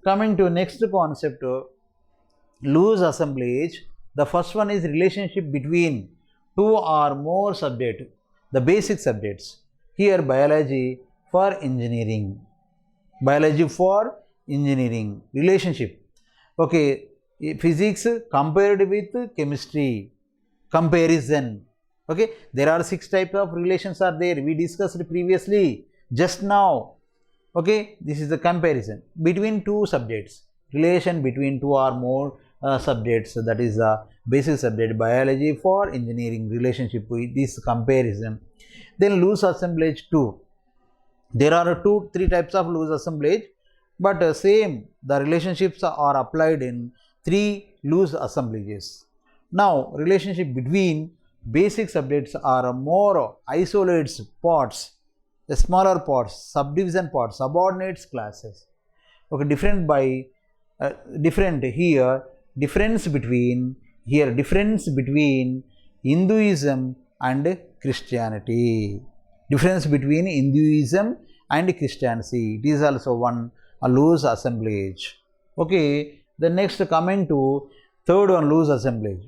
Coming to next concept, loose assemblage. The first one is relationship between two or more subjects, the basic subjects. Here biology for engineering. Biology for engineering. Relationship. Okay, physics compared with chemistry. Comparison. Okay, there are 6 types of relations are there. We discussed previously, just now. Okay, this is the comparison between two subjects. Relation between two or more subjects, that is the basic subject. Biology for engineering, relationship with this comparison. Then loose assemblage 2. There are 3 types of loose assemblage, but same the relationships are applied in 3 loose assemblages. Now relationship between basic subjects are more isolated parts, the smaller parts, subdivision parts, subordinates classes. Okay, different by different here. Difference between Hinduism and Christianity. Difference between Hinduism and Christianity. It is also one a loose assemblage. Okay, the next coming to third one, loose assemblage.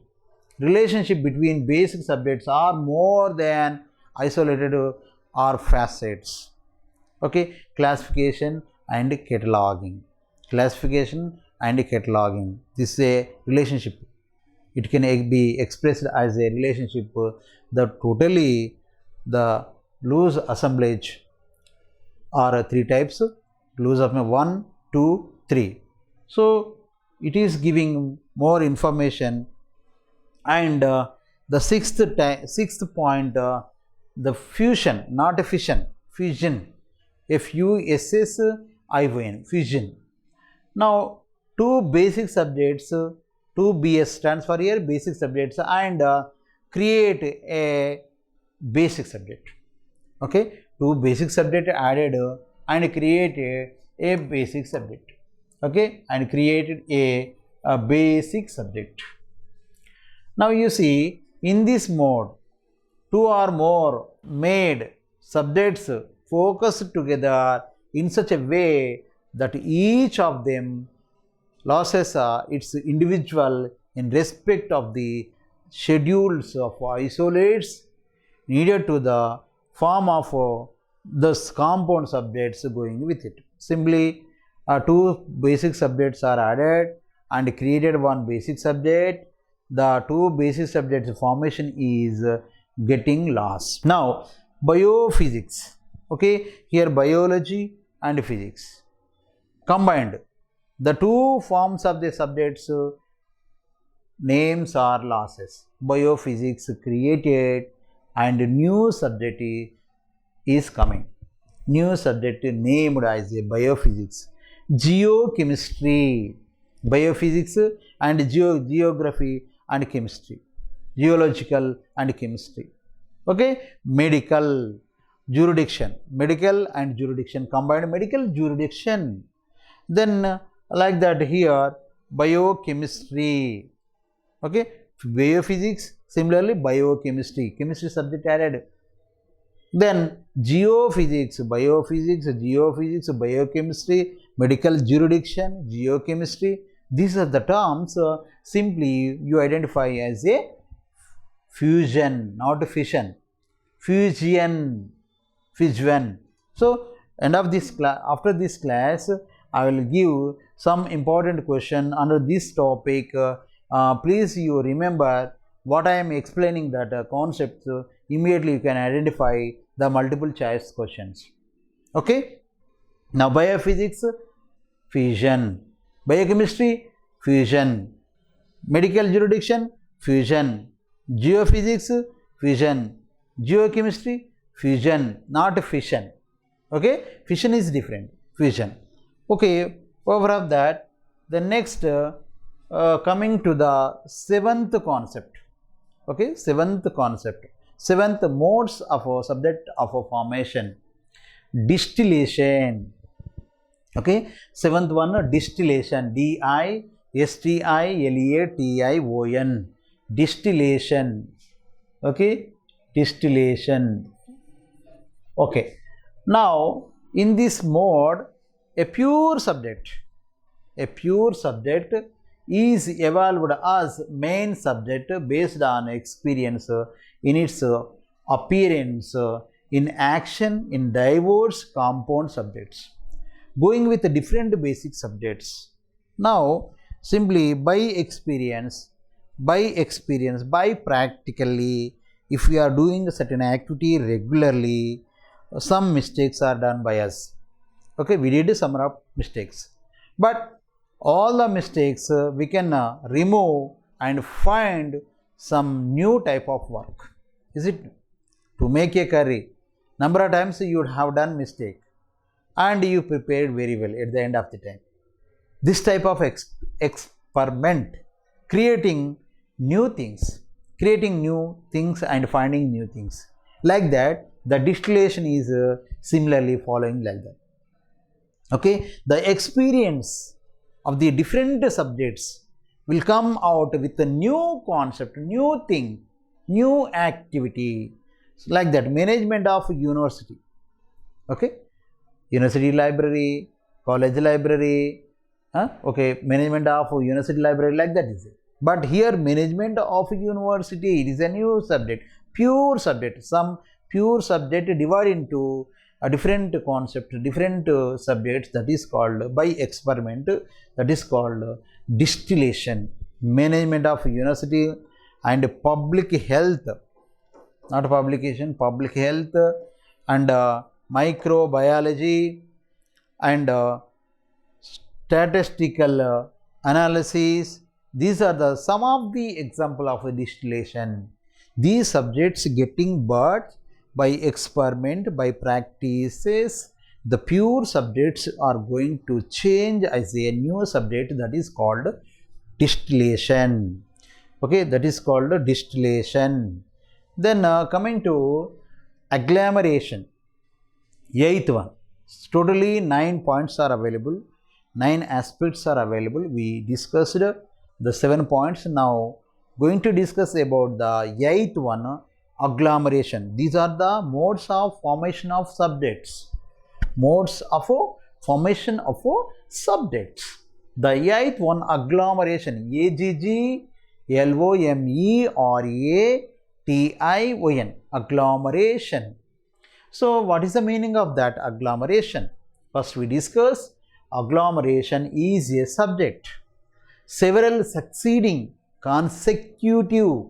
Relationship between basic subjects are more than isolated or facets. Okay, classification and cataloging. Classification and cataloging. This is a relationship. It can be expressed as a relationship. The totally the loose assemblage are 3 types. Loose assemblage 1, 2, 3. So it is giving more information. And the sixth point, the fusion, not fission, fusion. FUSSION, fusion. Now 2 basic subjects, 2 BS stands for here basic subjects, and create a basic subject. Okay, 2 basic subject added and created a basic subject. Okay, and created a basic subject. Now you see, in this mode 2 or more made subjects focus together in such a way that each of them loses its individual in respect of the schedules of isolates needed to the form of the compound subjects going with it. Simply 2 basic subjects are added and created one basic subject. The 2 basic subjects formation is getting lost. Now biophysics. Okay, here biology and physics combined. The 2 forms of the subjects names are losses. Biophysics created and new subject is coming. New subject named as a biophysics. Geochemistry. Biophysics and geography and chemistry. Geological and chemistry. Okay, medical jurisdiction. Medical and jurisdiction combined. Medical jurisdiction. Then like that here biochemistry. Okay, biophysics, similarly biochemistry, chemistry subject added. Then geophysics, biophysics, geophysics, biochemistry, medical jurisdiction, geochemistry. These are the terms simply you identify as a fusion, not fission. Fusion. So end of this class, after this class I will give some important question under this topic. Please you remember what I am explaining, that concepts. Immediately you can identify the multiple choice questions. Okay, now biophysics, fusion. Biochemistry, fusion. Medical jurisdiction, fusion. Geophysics, fusion. Geochemistry, fusion, not fission. Okay, fission is different, fusion. Okay, over of that, the next coming to the 7th concept. Okay, 7th concept, 7th modes of a subject of a formation. Distillation. Okay, 7th one, distillation. DISTILATION. Distillation. Okay, distillation. Okay, now in this mode a pure subject a pure subject is evolved as main subject based on experience in its appearance in action in diverse compound subjects, going with different basic subjects. Now, simply by practically, if we are doing a certain activity regularly, some mistakes are done by us. Okay, we did some mistakes, but all the mistakes we can remove and find some new type of work. Is it to make a curry? Number of times you would have done mistake and you prepared very well at the end of the time. This type of experiment, creating new things and finding new things. Like that, the distillation is similarly following like that. Okay, the experience of the different subjects will come out with a new concept, new thing, new activity. Like that, management of university. Okay, university library, college library, okay, management of university library, like that is it. But here management of university, it is a new subject, pure subject, some pure subject divided into a different concept, different subjects, that is called by experiment, that is called distillation. Management of university and public health, not publication, public health and microbiology and statistical analysis. These are the some of the example of a distillation. These subjects getting birth by experiment, by practices. The pure subjects are going to change as a new subject, that is called distillation. Okay, that is called distillation. Then coming to agglomeration, eighth one. Totally 9 points are available, 9 aspects are available. We discussed the 7 points. Now going to discuss about the 8th one, agglomeration. These are the modes of formation of subjects. Modes of formation of subjects. The 8th one, agglomeration. agglomeration. Agglomeration. So what is the meaning of that agglomeration? First we discuss, agglomeration is a subject. Several succeeding consecutive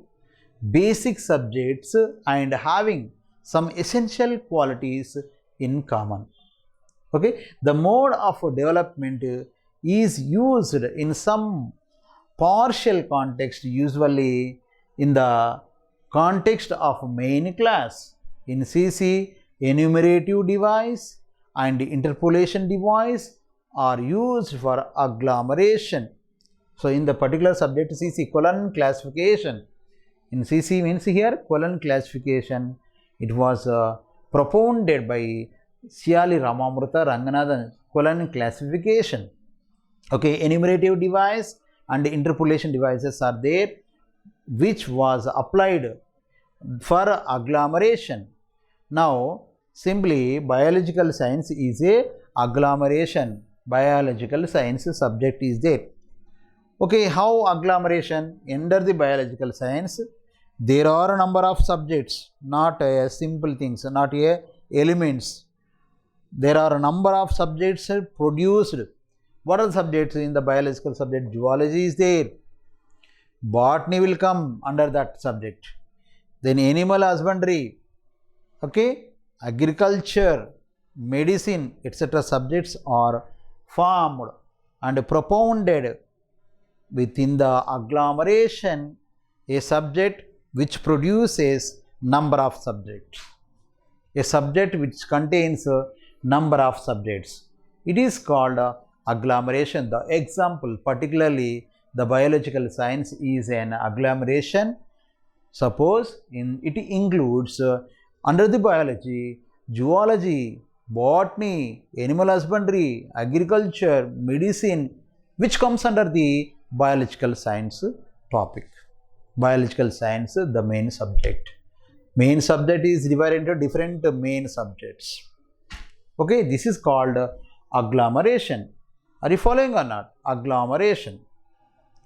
basic subjects and having some essential qualities in common. Okay, the mode of development is used in some partial context, usually in the context of main class. In CC, enumerative device and interpolation device are used for agglomeration. So in the particular subject CC, colon classification. In CC means here colon classification. It was propounded by Siali Ramamurtha Ranganathan, colon classification. Okay, enumerative device and interpolation devices are there, which was applied for agglomeration. Now simply biological science is a agglomeration. Biological science subject is there. Okay, how agglomeration? Under the biological science, there are a number of subjects, not simple things, not elements. There are a number of subjects produced. What are the subjects in the biological subject? Zoology is there. Botany will come under that subject. Then animal husbandry, okay, agriculture, medicine, etc. subjects are formed and propounded within the agglomeration, a subject which produces number of subjects. A subject which contains a number of subjects. It is called agglomeration. The example, particularly the biological science, is an agglomeration. Suppose it includes under the biology, zoology, botany, animal husbandry, agriculture, medicine, which comes under the biological science topic. Biological science, the main subject. Main subject is divided into different main subjects. Okay, this is called agglomeration. Are you following or not? Agglomeration.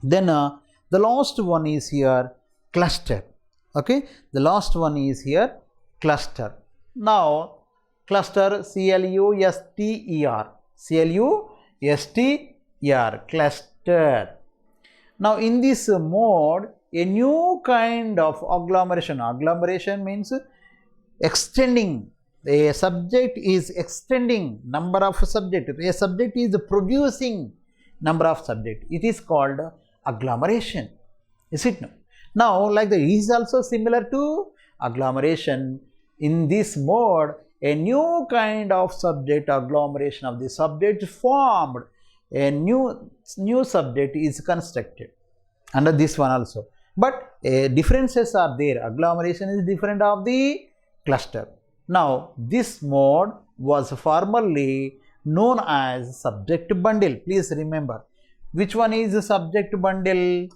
Then the last one is here cluster. Okay, the last one is here cluster. Now cluster, C-L-U-S-T-E-R, C-L-U-S-T-E-R, cluster. Now in this mode, a new kind of agglomeration. Agglomeration means extending. A subject is extending number of subject. A subject is producing number of subject. It is called agglomeration. Is it no? Now, like the is also similar to agglomeration. In this mode, a new kind of subject agglomeration of the subject formed. A new subject is constructed under this one also. But differences are there. Agglomeration is different of the cluster. Now, this mode was formerly known as subject bundle. Please remember, which one is the subject bundle?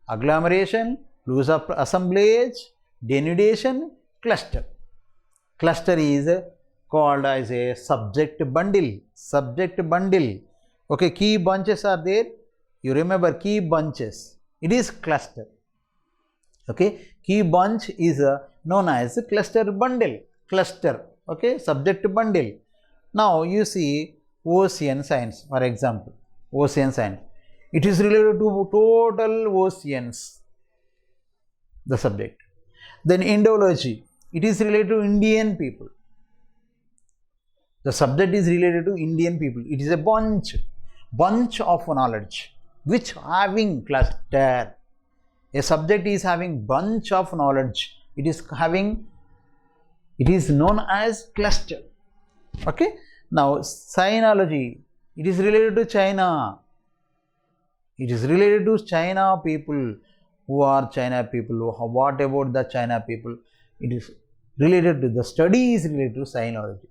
Agglomeration, loose assemblage, denudation, cluster. Cluster is called as a subject bundle. Subject bundle. Okay, key bunches are there. You remember key bunches. It is cluster. Okay, key bunch is known as cluster bundle. Cluster. Okay, subject bundle. Now you see ocean science, for example. Ocean science. It is related to total oceans, the subject. Then Indology. It is related to Indian people. The subject is related to Indian people. It is a bunch of knowledge which having cluster. A subject is having bunch of knowledge. It is known as cluster. Okay. Now Sinology. It is related to China. It is related to China people. Who are China people? What about the China people? It is related to the study is related to Sinology.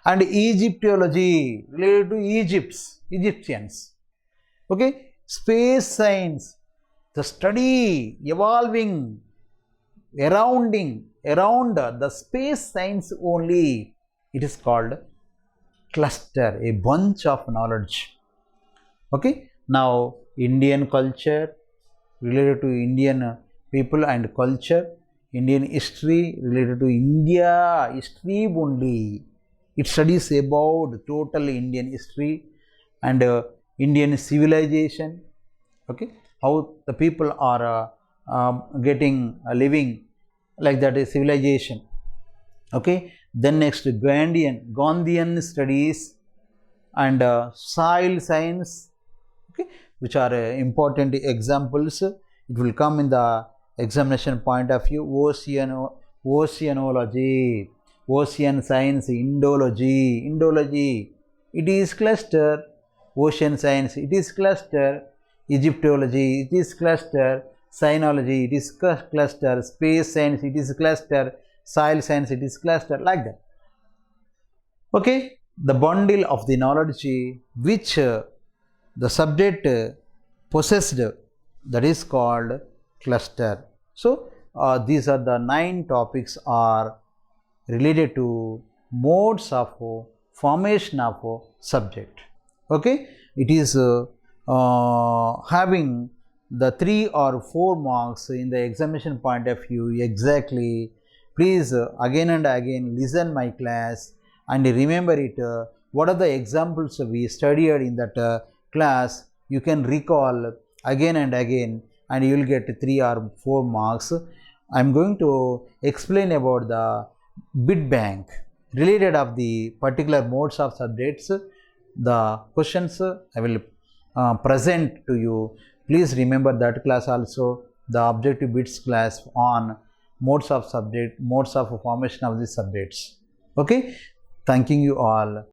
And Egyptology, related to Egyptians. Okay, space science, the study evolving around the space science only. It is called cluster, a bunch of knowledge. Okay, now Indian culture, related to Indian people and culture. Indian history, related to India history only. It studies about total Indian history and Indian civilization. Okay, how the people are living like that is civilization. Okay, then next Gandhian studies and soil science. Okay, which are important examples. It will come in the examination point of view. Oceanology, ocean science, Indology, it is cluster. Ocean science, it is cluster. Egyptology, it is cluster. Sinology, it is cluster. Space science, it is cluster. Soil science, it is cluster, like that. Okay, the bundle of the knowledge which the subject possessed, that is called cluster. So these are the 9 topics are related to modes of formation of subject. Okay, it is having the 3 or 4 marks in the examination point of view exactly. Please again and again listen my class and remember it. What are the examples we studied in that class? You can recall again and again and you will get 3 or 4 marks. I am going to explain about the bit bank related of the particular modes of subjects. The questions I will present to you. Please remember that class also, the objective bits class on modes of subject, modes of formation of the subjects. Okay, thanking you all.